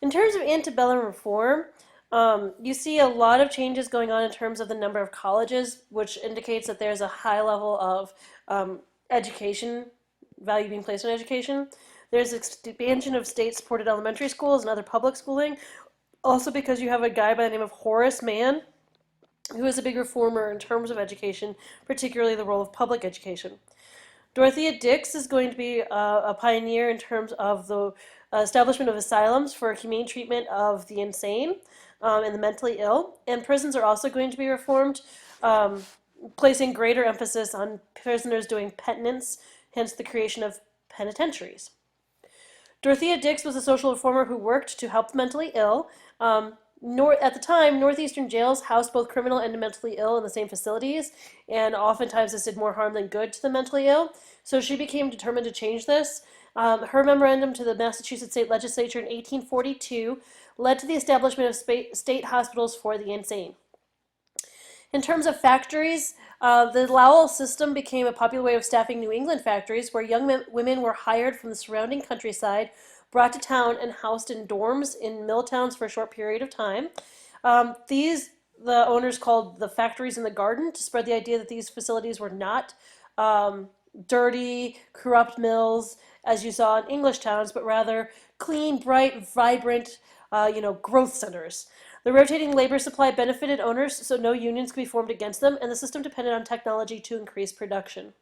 In terms of antebellum reform, you see a lot of changes going on in terms of the number of colleges, which indicates that there's a high level of education, value being placed on education. There's expansion of state-supported elementary schools and other public schooling. Also, because you have a guy by the name of Horace Mann, who is a big reformer in terms of education, particularly the role of public education. Dorothea Dix is going to be a pioneer in terms of the establishment of asylums for humane treatment of the insane and the mentally ill. And prisons are also going to be reformed, placing greater emphasis on prisoners doing penitence, hence the creation of penitentiaries. Dorothea Dix was a social reformer who worked to help the mentally ill. At the time, northeastern jails housed both criminal and mentally ill in the same facilities, and oftentimes this did more harm than good to the mentally ill. So she became determined to change this. Her memorandum to the Massachusetts State Legislature in 1842 led to the establishment of state hospitals for the insane. In terms of factories, the Lowell system became a popular way of staffing New England factories where young women were hired from the surrounding countryside, brought to town, and housed in dorms in mill towns for a short period of time. The owners called the factories in the garden to spread the idea that these facilities were not dirty, corrupt mills, as you saw in English towns, but rather clean, bright, vibrant, growth centers. The rotating labor supply benefited owners, so no unions could be formed against them, and the system depended on technology to increase production.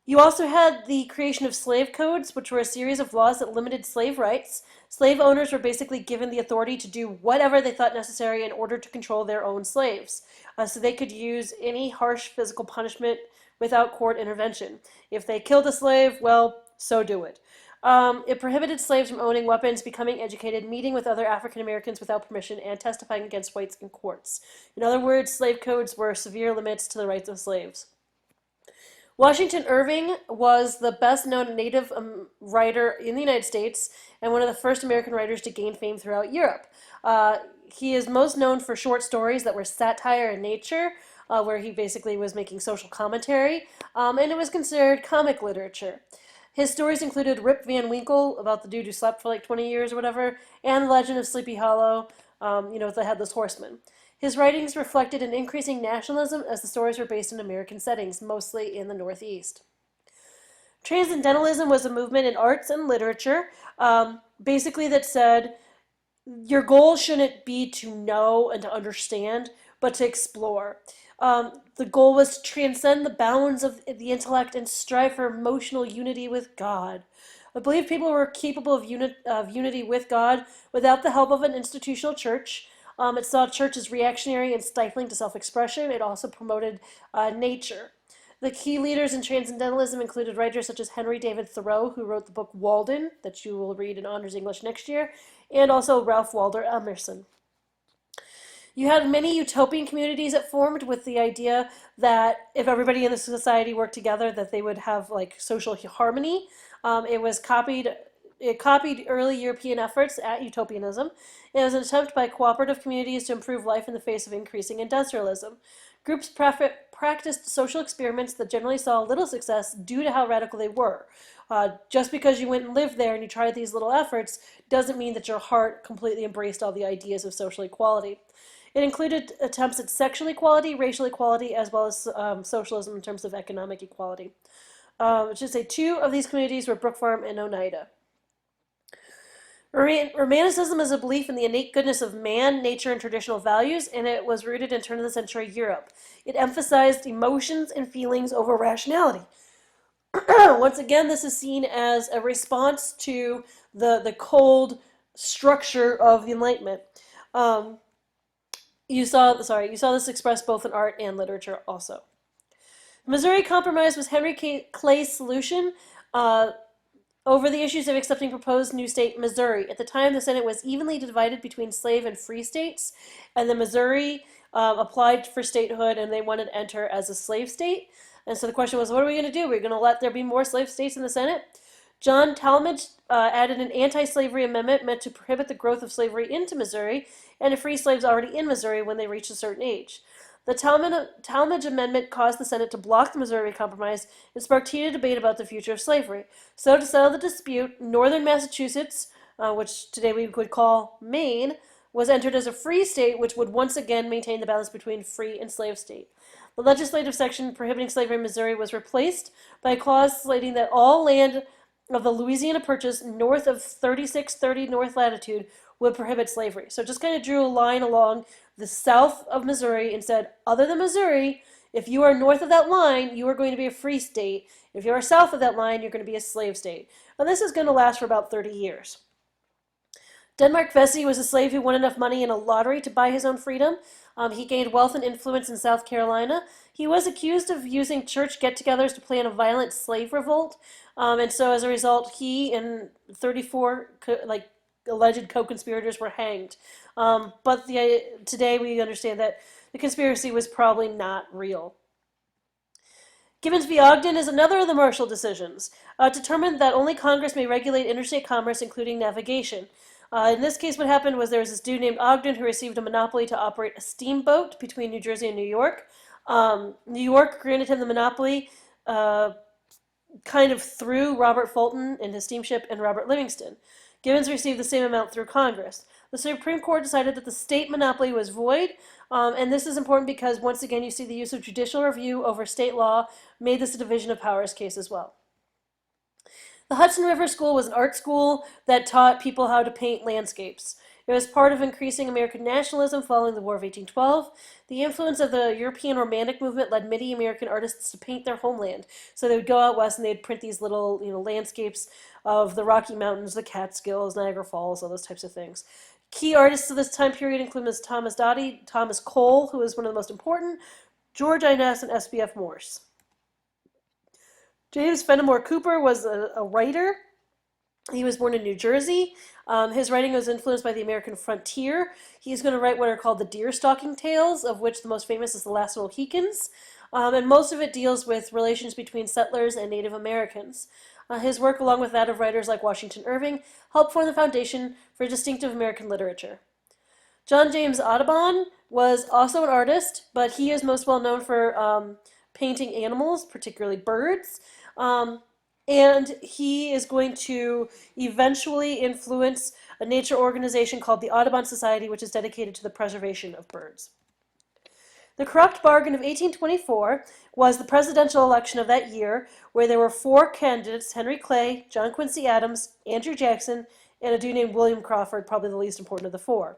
You also had the creation of slave codes, which were a series of laws that limited slave rights. Slave owners were basically given the authority to do whatever they thought necessary in order to control their own slaves. So they could use any harsh physical punishment without court intervention. If they killed a slave, well, so do it. It prohibited slaves from owning weapons, becoming educated, meeting with other African Americans without permission, and testifying against whites in courts. In other words, slave codes were severe limits to the rights of slaves. Washington Irving was the best-known Native writer in the United States and one of the first American writers to gain fame throughout Europe. He is most known for short stories that were satire in nature, where he basically was making social commentary, and it was considered comic literature. His stories included Rip Van Winkle, about the dude who slept for like 20 years or whatever, and The Legend of Sleepy Hollow, the Headless Horseman. His writings reflected an increasing nationalism as the stories were based in American settings, mostly in the Northeast. Transcendentalism was a movement in arts and literature, basically that said, your goal shouldn't be to know and to understand, but to explore. The goal was to transcend the bounds of the intellect and strive for emotional unity with God. I believe people were capable of unity with God without the help of an institutional church. It saw church as reactionary and stifling to self-expression. It also promoted nature. The key leaders in Transcendentalism included writers such as Henry David Thoreau, who wrote the book Walden, that you will read in Honors English next year, and also Ralph Waldo Emerson. You had many utopian communities that formed with the idea that if everybody in the society worked together, that they would have like social harmony. It copied early European efforts at utopianism. It was an attempt by cooperative communities to improve life in the face of increasing industrialism. Groups practiced social experiments that generally saw little success due to how radical they were. Just because you went and lived there and you tried these little efforts doesn't mean that your heart completely embraced all the ideas of social equality. It included attempts at sexual equality, racial equality, as well as socialism in terms of economic equality. I should say two of these communities were Brook Farm and Oneida. Romanticism is a belief in the innate goodness of man, nature, and traditional values, and it was rooted in turn-of-the-century Europe. It emphasized emotions and feelings over rationality. Once again, this is seen as a response to the cold structure of the Enlightenment. You saw this expressed both in art and literature also. The Missouri Compromise was Henry Clay's solution over the issues of accepting proposed new state Missouri. At the time, the Senate was evenly divided between slave and free states, and the Missouri applied for statehood, and they wanted to enter as a slave state. And so the question was, what are we going to do? We're going to let there be more slave states in the Senate? John Talmadge added an anti-slavery amendment meant to prohibit the growth of slavery into Missouri and to free slaves already in Missouri when they reached a certain age. The Talmadge Amendment caused the Senate to block the Missouri Compromise and sparked heated debate about the future of slavery. So to settle the dispute, northern Massachusetts which today we would call Maine, was entered as a free state, which would once again maintain the balance between free and slave state. The legislative section prohibiting slavery in Missouri was replaced by a clause stating that all land of the Louisiana Purchase north of 3630 north latitude would prohibit slavery. So it just kind of drew a line along the south of Missouri and said, other than Missouri, if you are north of that line, you are going to be a free state. If you are south of that line, you're going to be a slave state. And this is going to last for about 30 years. Denmark Vesey was a slave who won enough money in a lottery to buy his own freedom. He gained wealth and influence in South Carolina. He was accused of using church get-togethers to plan a violent slave revolt. And so as a result, he and 34 alleged co-conspirators were hanged. But today we understand that the conspiracy was probably not real. Gibbons v. Ogden is another of the Marshall decisions. Determined that only Congress may regulate interstate commerce, including navigation. In this case, what happened was there was this dude named Ogden who received a monopoly to operate a steamboat between New Jersey and New York. New York granted him the monopoly kind of through Robert Fulton and his steamship and Robert Livingston. Gibbons received the same amount through Congress. The Supreme Court decided that the state monopoly was void, and this is important because, once again, you see the use of judicial review over state law made this a division of powers case as well. The Hudson River School was an art school that taught people how to paint landscapes. It was part of increasing American nationalism following the War of 1812. The influence of the European Romantic movement led many American artists to paint their homeland. So they would go out west and they'd print these little, landscapes of the Rocky Mountains, the Catskills, Niagara Falls, all those types of things. Key artists of this time period include Ms. Thomas Dottie, Thomas Cole, who is one of the most important, George Inez, and S.B.F. Morse. James Fenimore Cooper was a writer. He was born in New Jersey. His writing was influenced by the American frontier. He's going to write what are called the deer-stalking tales, of which the most famous is The Last Mohicans. And most of it deals with relations between settlers and Native Americans. His work, along with that of writers like Washington Irving, helped form the foundation for distinctive American literature. John James Audubon was also an artist, but he is most well known for painting animals, particularly birds. And he is going to eventually influence a nature organization called the Audubon Society, which is dedicated to the preservation of birds. The corrupt bargain of 1824 was the presidential election of that year, where there were 4 candidates: Henry Clay, John Quincy Adams, Andrew Jackson, and a dude named William Crawford, probably the least important of the 4.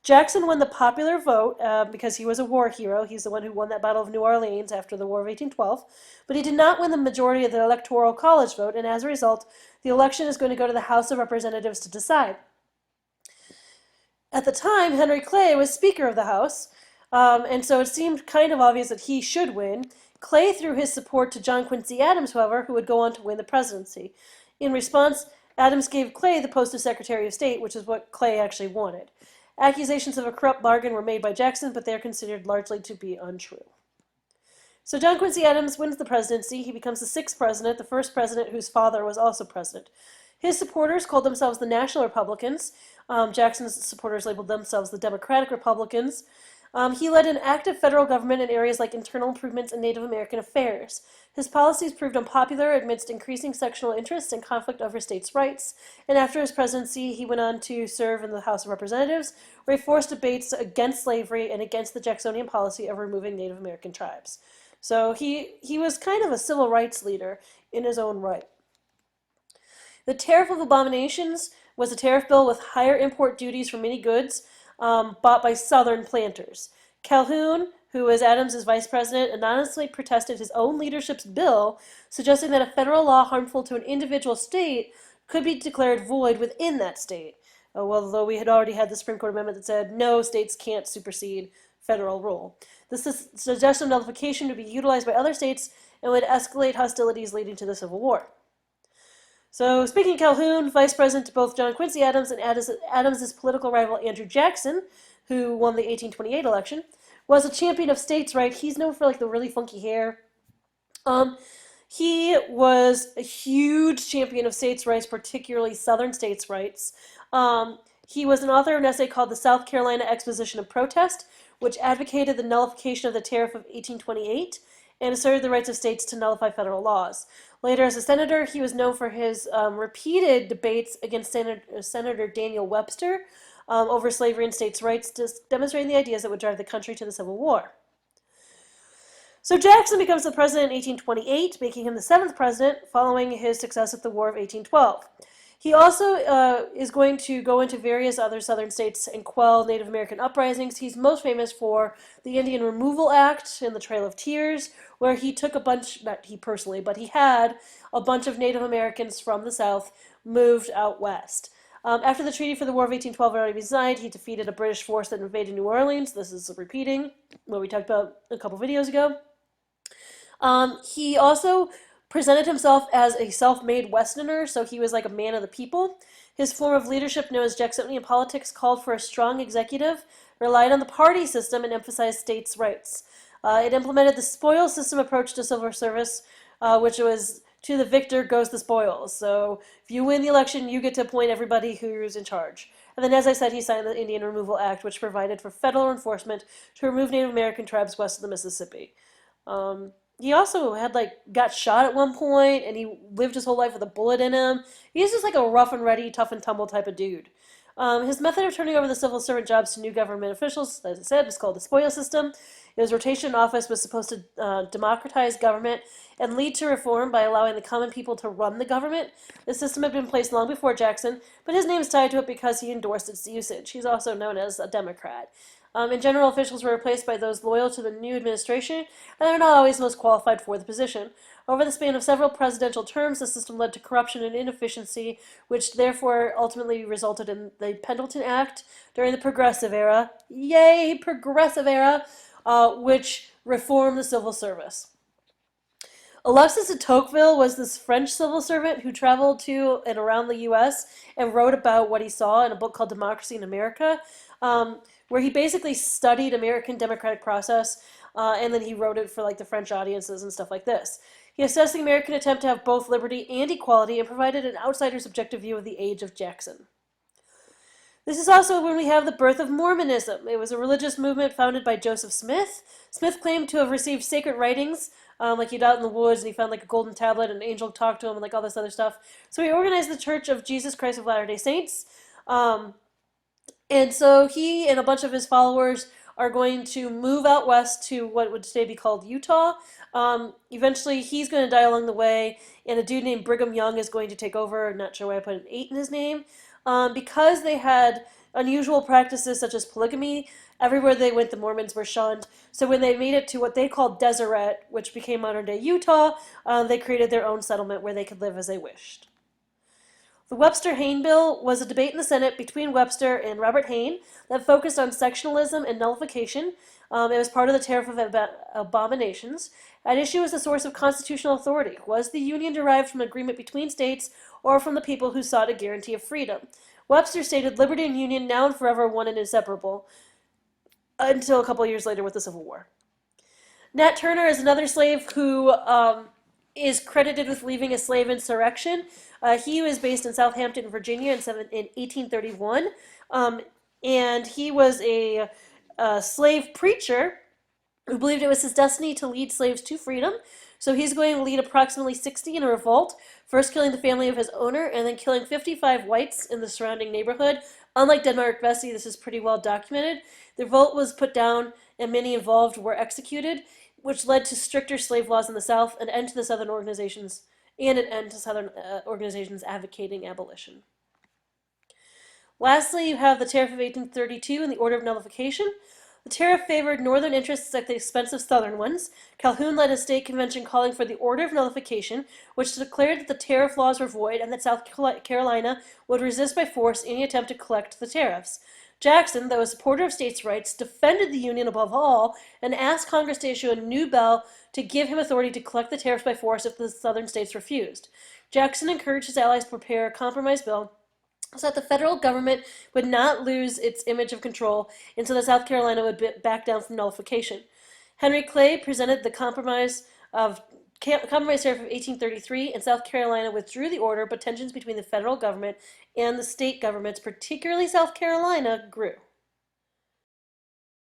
Jackson won the popular vote because he was a war hero. He's the one who won that Battle of New Orleans after the War of 1812. But he did not win the majority of the Electoral College vote, and as a result, the election is going to go to the House of Representatives to decide. At the time, Henry Clay was Speaker of the House, and so it seemed kind of obvious that he should win. Clay threw his support to John Quincy Adams, however, who would go on to win the presidency. In response, Adams gave Clay the post of Secretary of State, which is what Clay actually wanted. Accusations of a corrupt bargain were made by Jackson, but they are considered largely to be untrue. So John Quincy Adams wins the presidency. He becomes the 6th president, the first president whose father was also president. His supporters called themselves the National Republicans. Jackson's supporters labeled themselves the Democratic Republicans. He led an active federal government in areas like internal improvements and Native American affairs. His policies proved unpopular amidst increasing sectional interest and conflict over states' rights, and after his presidency, he went on to serve in the House of Representatives, where he forced debates against slavery and against the Jacksonian policy of removing Native American tribes. So he was kind of a civil rights leader in his own right. The Tariff of Abominations was a tariff bill with higher import duties for many goods bought by Southern planters. Calhoun, who was Adams's vice president, anonymously protested his own leadership's bill, suggesting that a federal law harmful to an individual state could be declared void within that state. Although we had already had the Supreme Court amendment that said no, states can't supersede federal rule. This suggestion of nullification would be utilized by other states and would escalate hostilities leading to the Civil War. So, speaking of Calhoun, vice president to both John Quincy Adams and Adams's political rival Andrew Jackson, who won the 1828 election, was a champion of states' rights. He's known for the really funky hair. He was a huge champion of states' rights, particularly Southern states' rights. He was an author of an essay called The South Carolina Exposition of Protest, which advocated the nullification of the Tariff of 1828 and asserted the rights of states to nullify federal laws. Later, as a senator, he was known for his repeated debates against Senator Daniel Webster over slavery and states' rights, demonstrating the ideas that would drive the country to the Civil War. So Jackson becomes the president in 1828, making him the 7th president following his success at the War of 1812. He also is going to go into various other southern states and quell Native American uprisings. He's most famous for the Indian Removal Act and the Trail of Tears, where he took a bunch, not he personally, but he had a bunch of Native Americans from the South moved out west. After the treaty for the War of 1812 had already been signed, he defeated a British force that invaded New Orleans. This is repeating what we talked about a couple videos ago. He also presented himself as a self-made Westerner, so he was like a man of the people. His form of leadership, known as Jacksonian politics, called for a strong executive, relied on the party system, and emphasized states' rights. It implemented the spoils system approach to civil service, which was to the victor goes the spoils. So if you win the election, you get to appoint everybody who's in charge. And then, as I said, he signed the Indian Removal Act, which provided for federal enforcement to remove Native American tribes west of the Mississippi. He also got shot at one point, and he lived his whole life with a bullet in him. He's just like a rough and ready, tough and tumble type of dude. His method of turning over the civil servant jobs to new government officials, as I said, was called the spoils system. His rotation in office was supposed to democratize government and lead to reform by allowing the common people to run the government. The system had been in place long before Jackson, but his name is tied to it because he endorsed its usage. He's also known as a Democrat. In general, officials were replaced by those loyal to the new administration, and are not always most qualified for the position. Over the span of several presidential terms, the system led to corruption and inefficiency, which therefore ultimately resulted in the Pendleton Act during the Progressive Era. Yay, Progressive Era! Which reformed the civil service. Alexis de Tocqueville was this French civil servant who traveled to and around the U.S. and wrote about what he saw in a book called Democracy in America, where he basically studied American democratic process, and then he wrote it for the French audiences and stuff like this. He assessed the American attempt to have both liberty and equality and provided an outsider's objective view of the age of Jackson. This is also when we have the birth of Mormonism. It was a religious movement founded by Joseph Smith. Smith claimed to have received sacred writings, he'd out in the woods and he found a golden tablet and an angel talked to him and all this other stuff. So he organized the Church of Jesus Christ of Latter-day Saints. And so he and a bunch of his followers are going to move out west to what would today be called Utah. Eventually, he's going to die along the way, and a dude named Brigham Young is going to take over. I'm not sure why I put an 8 in his name. Because they had unusual practices such as polygamy, everywhere they went, the Mormons were shunned. So when they made it to what they called Deseret, which became modern-day Utah, they created their own settlement where they could live as they wished. The Webster-Hayne Bill was a debate in the Senate between Webster and Robert Hayne that focused on sectionalism and nullification. It was part of the Tariff of Abominations. At issue was the source of constitutional authority. Was the Union derived from agreement between states or from the people who sought a guarantee of freedom? Webster stated liberty and union now and forever one and inseparable, until a couple years later with the Civil War. Nat Turner is another slave who is credited with leading a slave insurrection. He was based in Southampton, Virginia in 1831, and he was a slave preacher who believed it was his destiny to lead slaves to freedom. So he's going to lead approximately 60 in a revolt, first killing the family of his owner and then killing 55 whites in the surrounding neighborhood. Unlike Denmark Vesey, this is pretty well documented. The revolt was put down and many involved were executed, which led to stricter slave laws in the South, an end to the Southern organizations, and an end to Southern organizations advocating abolition. Lastly, you have the Tariff of 1832 and the Order of Nullification. The tariff favored Northern interests at the expense of Southern ones. Calhoun led a state convention calling for the Order of Nullification, which declared that the tariff laws were void and that South Carolina would resist by force any attempt to collect the tariffs. Jackson, though a supporter of states' rights, defended the Union above all and asked Congress to issue a new bill to give him authority to collect the tariffs by force if the Southern states refused. Jackson encouraged his allies to prepare a compromise bill so that the federal government would not lose its image of control and so that South Carolina would back down from nullification. Henry Clay presented the compromise tariff of 1833, and South Carolina withdrew the order, but tensions between the federal government and the state governments, particularly South Carolina, grew.